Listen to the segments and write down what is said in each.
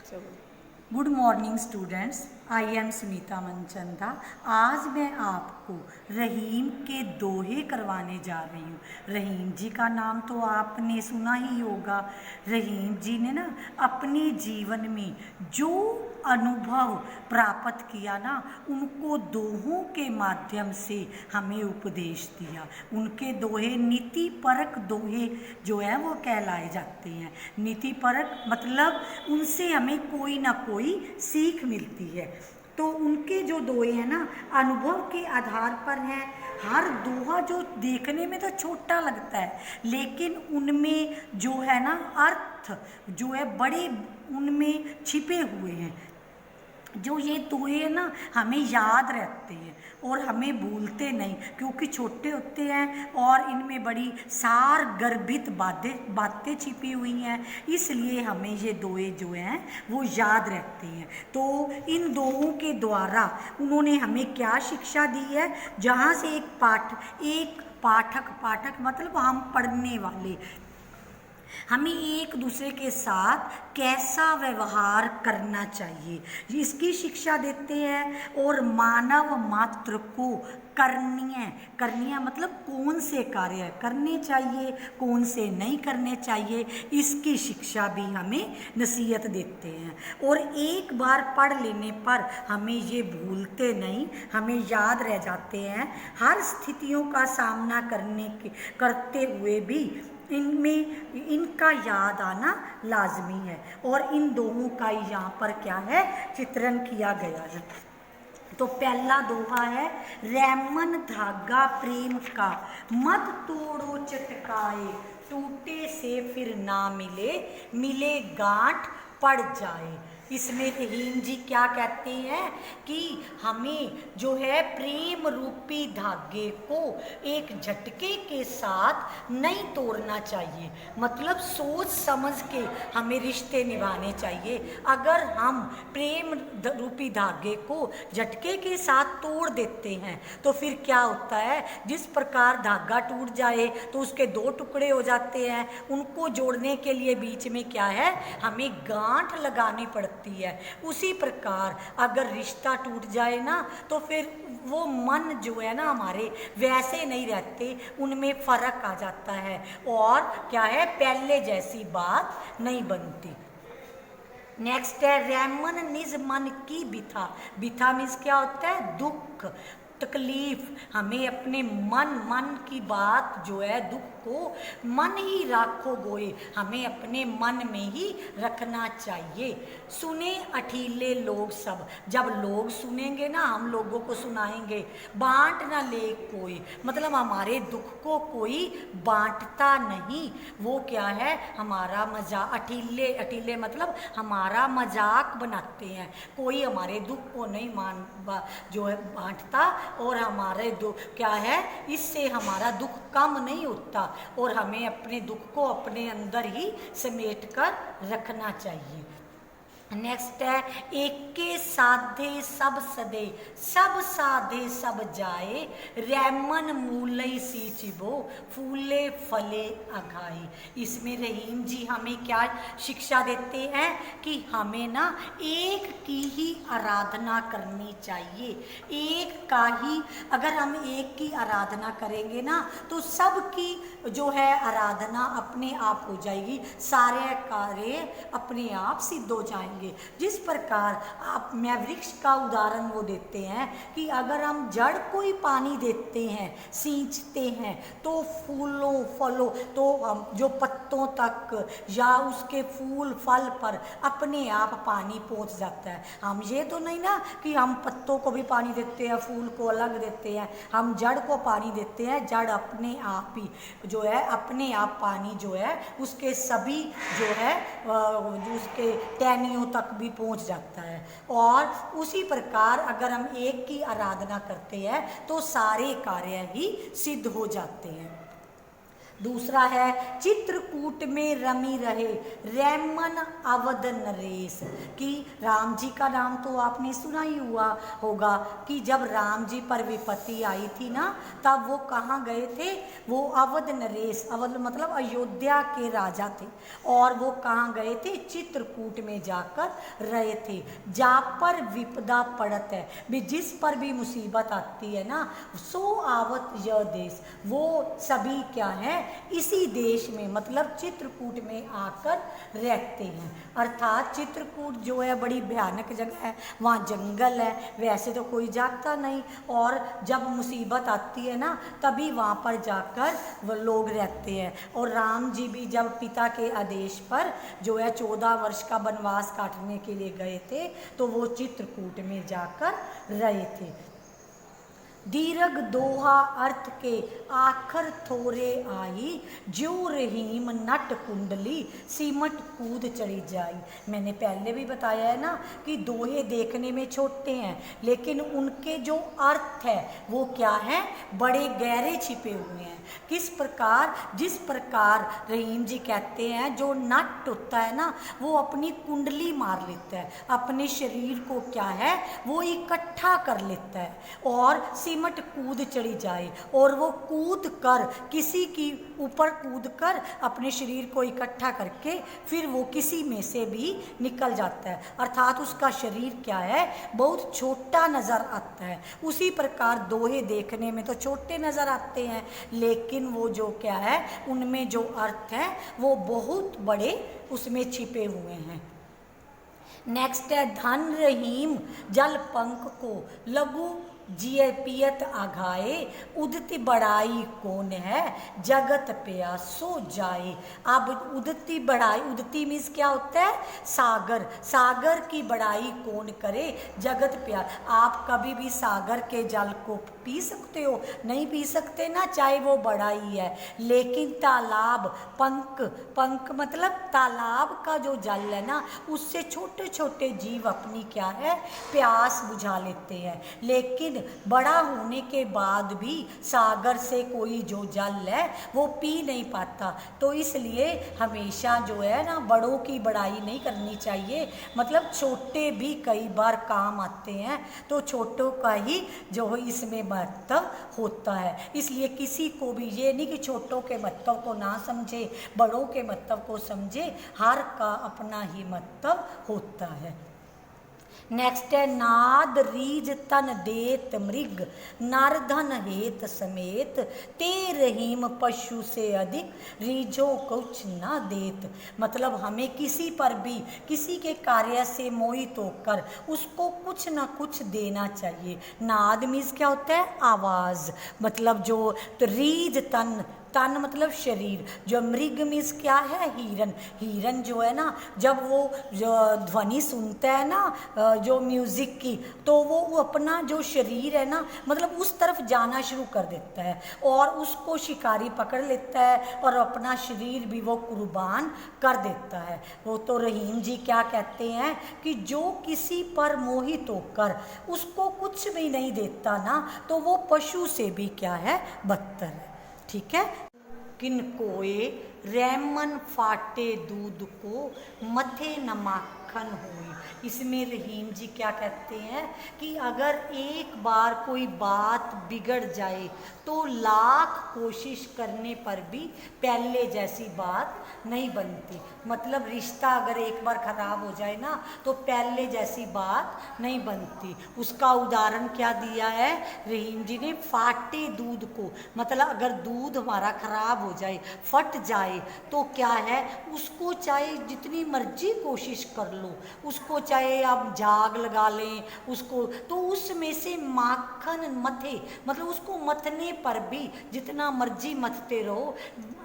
Good morning students, I am Sunita Manchanda. आज मैं आपको रहीम के दोहे करवाने जा रही हूँ। रहीम जी का नाम तो आपने सुना ही होगा। रहीम जी ने ना अपने जीवन में जो अनुभव प्राप्त किया ना, उनको दोहों के माध्यम से हमें उपदेश दिया। उनके दोहे नीति परक दोहे जो है वो कहलाए जाते हैं। नीति परक मतलब उनसे हमें कोई ना कोई सीख मिलती है। तो उनके जो दोहे हैं ना, अनुभव के आधार पर हैं। हर दोहा जो देखने में तो छोटा लगता है, लेकिन उनमें जो है ना अर्थ जो है बड़े उनमें छिपे हुए हैं। जो ये दोहे हैं ना, हमें याद रहते हैं और हमें भूलते नहीं, क्योंकि छोटे होते हैं और इनमें बड़ी सार गर्भित बातें छिपी हुई हैं। इसलिए हमें ये दोहे जो हैं वो याद रहते हैं। तो इन दोहों के द्वारा उन्होंने हमें क्या शिक्षा दी है, जहाँ से एक पाठक मतलब हम पढ़ने वाले, हमें एक दूसरे के साथ कैसा व्यवहार करना चाहिए इसकी शिक्षा देते हैं। और मानव मात्र को करनिया मतलब कौन से कार्य करने चाहिए, कौन से नहीं करने चाहिए, इसकी शिक्षा भी हमें नसीहत देते हैं। और एक बार पढ़ लेने पर हमें ये भूलते नहीं, हमें याद रह जाते हैं। हर स्थितियों का सामना करते हुए भी इनमें इनका याद आना लाजमी है। और इन दोनों का यहाँ पर क्या है, चित्रण किया गया है। तो पहला दोहा है, रैमन धागा प्रेम का मत तोड़ो चटकाए, टूटे से फिर ना मिले गांठ पड़ जाए। इसमें रहीम जी क्या कहते हैं कि हमें जो है प्रेम रूपी धागे को एक झटके के साथ नहीं तोड़ना चाहिए। मतलब सोच समझ के हमें रिश्ते निभाने चाहिए। अगर हम प्रेम रूपी धागे को झटके के साथ तोड़ देते हैं तो फिर क्या होता है, जिस प्रकार धागा टूट जाए तो उसके दो टुकड़े हो जाते हैं, उनको जोड़ने के लिए बीच में क्या है, हमें गांठ लगानी पड़ती है। उसी प्रकार अगर रिश्ता टूट जाए ना, तो फिर वो मन जो है ना हमारे वैसे नहीं रहते, उनमें फर्क आ जाता है और क्या है, पहले जैसी बात नहीं बनती। नेक्स्ट है, रैमन निज मन की बिथा मीन्स क्या होता है, दुख तकलीफ। हमें अपने मन की बात जो है, दुख को मन ही राखो गोए, हमें अपने मन में ही रखना चाहिए। सुने अठीले लोग सब, जब लोग सुनेंगे ना, हम लोगों को सुनाएंगे। बांट ना ले कोई, मतलब हमारे दुख को कोई बांटता नहीं। वो क्या है, हमारा मजाक, अठीले मतलब हमारा मजाक बनाते हैं। कोई हमारे दुख को नहीं जो है बांटता, और हमारे दुख क्या है, इससे हमारा दुख कम नहीं होता और हमें अपने दुख को अपने अंदर ही समेट कर रखना चाहिए। नेक्स्ट है, एक के साधे सब सदे, सब साधे सब जाए, रैमन मूलई सी चिबो, फूले फले अघाई। इसमें रहीम जी हमें क्या शिक्षा देते हैं कि हमें ना एक की ही आराधना करनी चाहिए। एक का ही, अगर हम एक की आराधना करेंगे ना, तो सबकी जो है आराधना अपने आप हो जाएगी, सारे कार्य अपने आप सिद्ध हो जाएंगे। जिस प्रकार आप मैं वृक्ष का उदाहरण वो देते हैं कि अगर हम जड़ को ही पानी देते हैं, सींचते हैं, तो फूलों फलों, तो हम जो पत्तों तक या उसके फूल फल पर अपने आप पानी पहुंच जाता है। हम ये तो नहीं ना कि हम पत्तों को भी पानी देते हैं, फूल को अलग देते हैं, हम जड़ को पानी देते हैं। जड़ अपने आप ही जो है, अपने आप पानी जो है उसके सभी जो है जो उसके टहनियों तक भी पहुंच जाता है। और उसी प्रकार अगर हम एक की आराधना करते हैं तो सारे कार्य ही सिद्ध हो जाते हैं। दूसरा है चित्रकूट में रमी रहे रैमन अवध नरेश, कि राम जी का नाम तो आपने सुना ही हुआ होगा कि जब राम जी पर विपत्ति आई थी ना, तब वो कहाँ गए थे, वो अवध नरेश, अवध मतलब अयोध्या के राजा थे, और वो कहाँ गए थे, चित्रकूट में जाकर रहे थे। जा पर विपदा पड़त है, भी जिस पर भी मुसीबत आती है ना, सो आवत यह देश, वो सभी क्या है, इसी देश में मतलब चित्रकूट में आकर रहते हैं। अर्थात चित्रकूट जो है बड़ी भयानक जगह है, वहाँ जंगल है, वैसे तो कोई जाता नहीं, और जब मुसीबत आती है ना तभी वहाँ पर जाकर वो लोग रहते हैं। और राम जी भी जब पिता के आदेश पर जो है 14 वर्ष का वनवास काटने के लिए गए थे, तो वो चित्रकूट में जाकर रहे थे। दीर्घ दोहा अर्थ के आखर थोरे आई, जो रहीम नट कुंडली सिमट कूद चढ़ी जाई। मैंने पहले भी बताया है ना कि दोहे देखने में छोटे हैं, लेकिन उनके जो अर्थ है वो क्या है, बड़े गहरे छिपे हुए हैं। किस प्रकार, जिस प्रकार रहीम जी कहते हैं जो नट होता है ना, वो अपनी कुंडली मार लेता है, अपने शरीर को क्या है वो इकट्ठा कर लेता है, और सिमट कूद चढ़ी जाए, और वो कूद कर किसी की ऊपर कूद कर अपने शरीर को इकट्ठा करके फिर वो किसी में से भी निकल जाता है। अर्थात उसका शरीर क्या है, बहुत छोटा नज़र आता है। उसी प्रकार दोहे देखने में तो छोटे नज़र आते हैं, लेकिन वो जो क्या है उनमें जो अर्थ है वो बहुत बड़े उसमें छिपे हुए हैं। नेक्स्ट है धन रहीम जल पंख को लघु जिये पियत आघाए, उदती बड़ाई कौन है जगत प्या सो जाए। अब उदती बड़ाई, उदती मीन्स क्या होता है, सागर, सागर की बड़ाई कौन करे जगत प्या। आप कभी भी सागर के जल को पी सकते हो, नहीं पी सकते ना, चाहे वो बड़ा ही है, लेकिन तालाब पंख, पंख मतलब तालाब का जो जल है ना, उससे छोटे छोटे जीव अपनी क्या है प्यास बुझा लेते हैं, लेकिन बड़ा होने के बाद भी सागर से कोई जो जल है वो पी नहीं पाता। तो इसलिए हमेशा जो है ना बड़ों की बड़ाई नहीं करनी चाहिए, मतलब छोटे भी कई बार काम आते हैं, तो छोटों का ही जो है इसमें महत्व होता है। इसलिए किसी को भी ये नहीं कि छोटों के महत्व को ना समझे, बड़ों के महत्व को समझे, हर का अपना ही महत्व होता है। नेक्स्ट है नाद रीज तन देत मृग नारधन हेत समेत, ते रहीम पशु से अधिक रीजो कुछ न देत। मतलब हमें किसी पर भी किसी के कार्य से मोहित होकर उसको कुछ ना कुछ देना चाहिए। नाद मीन्स क्या होता है, आवाज़, मतलब जो तो रीज तन, तन मतलब शरीर, जो मृग मीन्स क्या है, हिरन, हिरन जो है ना जब वो जो ध्वनि सुनता है ना जो म्यूज़िक की, तो वो अपना जो शरीर है ना मतलब उस तरफ जाना शुरू कर देता है, और उसको शिकारी पकड़ लेता है और अपना शरीर भी वो कुर्बान कर देता है। वो तो रहीम जी क्या कहते हैं कि जो किसी पर मोहित होकर उसको कुछ भी नहीं देता ना, तो वो पशु से भी क्या है बदतर है। ठीक है। किन कोए रैमन फाटे दूध को मथे न माखन होई। इसमें रहीम जी क्या कहते हैं कि अगर एक बार कोई बात बिगड़ जाए तो लाख कोशिश करने पर भी पहले जैसी बात नहीं बनती। मतलब रिश्ता अगर एक बार ख़राब हो जाए ना तो पहले जैसी बात नहीं बनती। उसका उदाहरण क्या दिया है रहीम जी ने, फाटे दूध को, मतलब अगर दूध हमारा ख़राब हो जाए, फट जाए, तो क्या है उसको चाहे जितनी मर्जी कोशिश कर लो, उसको चाहे आप झाग लगा लें उसको, तो उसमें से माखन मथे, मतलब उसको मथने पर भी जितना मर्जी मथते रहो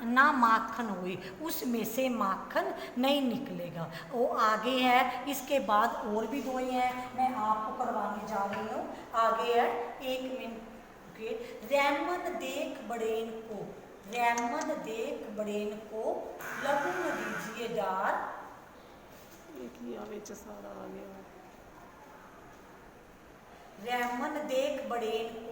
ना माखन हुई, उसमें से माखन नहीं निकलेगा। वो आगे है, इसके बाद और भी दोहे हैं, मैं आपको करवाने जा रही हूँ। आगे है, एक मिनट के, रैमन देख बड़ेन को, रैमन देख बड़ेन को लघु न दीजिए डार, एक ही आवे सारा आ गया। रैमन देख बड़ेन को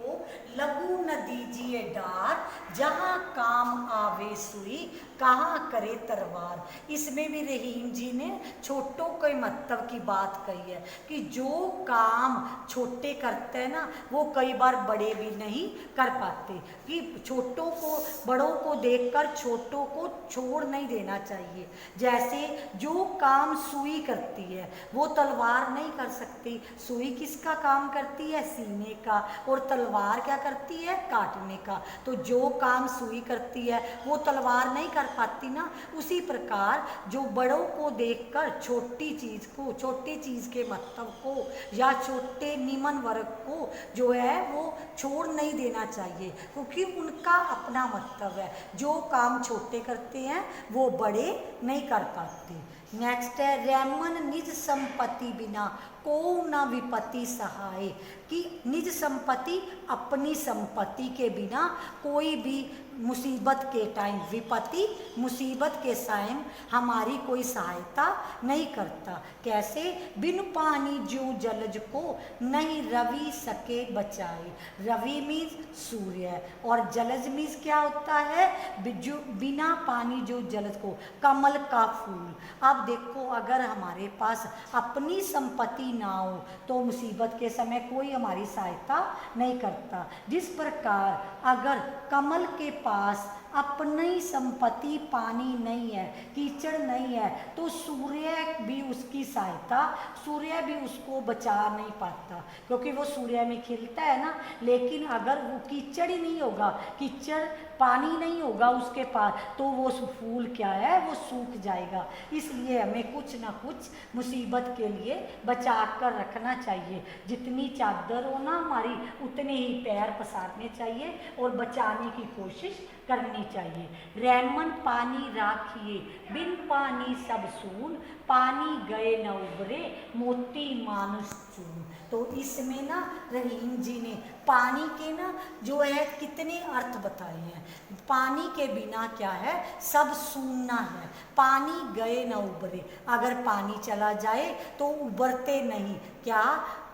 लघु न दीजिए डार, जहाँ काम आवे सुई कहाँ करे तरवार। इसमें भी रहीम जी ने छोटों के महत्व की बात कही है कि जो काम छोटे करते हैं ना वो कई बार बड़े भी नहीं कर पाते, कि छोटों को बड़ों को देखकर छोटों को छोड़ नहीं देना चाहिए। जैसे जो काम सुई करती है वो तलवार नहीं कर सकती। सुई किसका काम करती है? सीने का। और तलवार क्या करती है? काटने का। तो जो काम सुई करती है वो तलवार नहीं कर पाती ना। उसी प्रकार जो बड़ों को देखकर छोटी चीज को, छोटी चीज के महत्व को या छोटे निमन वर्ग को जो है वो छोड़ नहीं देना चाहिए, क्योंकि उनका अपना महत्व है। जो काम छोटे करते हैं वो बड़े नहीं कर पाते। नेक्स्ट है रैमन निज संपत्ति बिना को न विपत्ति सहाय, कि निज संपत्ति अपनी संपत्ति के बिना कोई भी मुसीबत के टाइम, विपत्ति मुसीबत के टाइम हमारी कोई सहायता नहीं करता। कैसे? बिन पानी जो जलज को नहीं रवि सके बचाए। रवि मीन्स सूर्य और जलज मीन्स क्या होता है? बिना पानी जो जलज को, कमल का फूल। अब देखो अगर हमारे पास अपनी संपत्ति ना हो तो मुसीबत के समय कोई हमारी सहायता नहीं करता। जिस प्रकार अगर कमल के पास अपनी संपत्ति पानी नहीं है, कीचड़ नहीं है, तो सूर्य भी उसकी सहायता, सूर्य भी उसको बचा नहीं पाता, क्योंकि वो सूर्य में खिलता है ना। लेकिन अगर वो कीचड़ ही नहीं होगा, कीचड़ पानी नहीं होगा उसके पास, तो वो फूल क्या है? वो सूख जाएगा। इसलिए हमें कुछ ना कुछ मुसीबत के लिए बचा कर रखना चाहिए। जितनी चादर हो ना हमारी, उतने ही पैर पसारने चाहिए और बचाने की कोशिश करनी चाहिए। रैमन पानी राखिए बिन पानी सब सून, पानी गए न उबरे मोती मानुष चून। तो इसमें ना रहीम जी ने पानी के ना जो है कितने अर्थ बताए हैं। पानी के बिना क्या है? सब सूना है। पानी गए न उबरे, अगर पानी चला जाए तो उबरते नहीं। क्या?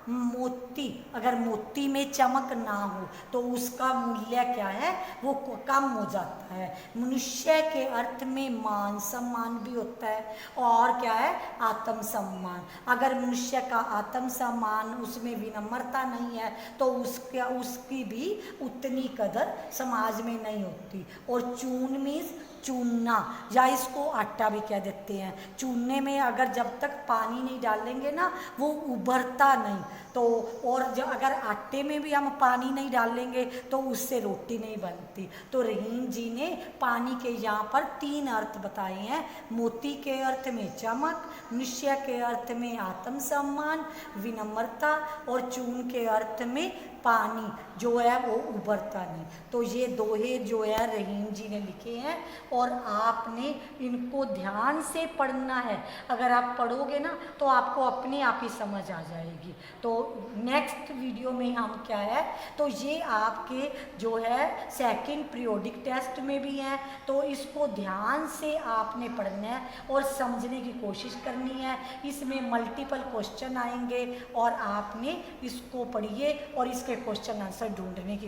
मोती, अगर मोती में चमक ना हो तो उसका मूल्य क्या है? वो कम हो जाता है। मनुष्य के अर्थ में मान सम्मान भी होता है, और क्या है? आत्म सम्मान। अगर मनुष्य का आत्म सम्मान, उसमें विनम्रता नहीं है तो उसकी भी उतनी कदर समाज में नहीं होती। और चून मीन्स चूनना, या इसको आटा भी कह देते हैं। चूनने में अगर जब तक पानी नहीं डालेंगे ना वो उभरता नहीं। तो और जब अगर आटे में भी हम पानी नहीं डालेंगे तो उससे रोटी नहीं बनती। तो रहीम जी ने पानी के यहाँ पर 3 अर्थ बताए हैं। मोती के अर्थ में चमक, निश्चय के अर्थ में आत्म सम्मान, विनम्रता, और चून के अर्थ में पानी जो है वो उभरता नहीं। तो ये दोहे जो है रहीम जी ने लिखे हैं और आपने इनको ध्यान से पढ़ना है। अगर आप पढ़ोगे ना तो आपको अपने आप ही समझ आ जाएगी। तो नेक्स्ट वीडियो में हम क्या है, तो ये आपके जो है सेकंड पीरियोडिक टेस्ट में भी हैं, तो इसको ध्यान से आपने पढ़ना है और समझने की कोशिश करनी है। इसमें मल्टीपल क्वेश्चन आएंगे और आपने इसको पढ़िए और इसके क्वेश्चन आंसर ढूंढने की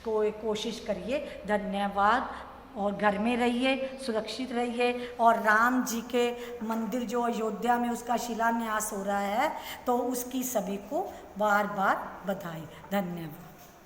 कोशिश करिए। धन्यवाद। और घर में रहिए, सुरक्षित रहिए। और राम जी के मंदिर जो अयोध्या में उसका शिलान्यास हो रहा है तो उसकी सभी को बार बार बधाई। धन्यवाद।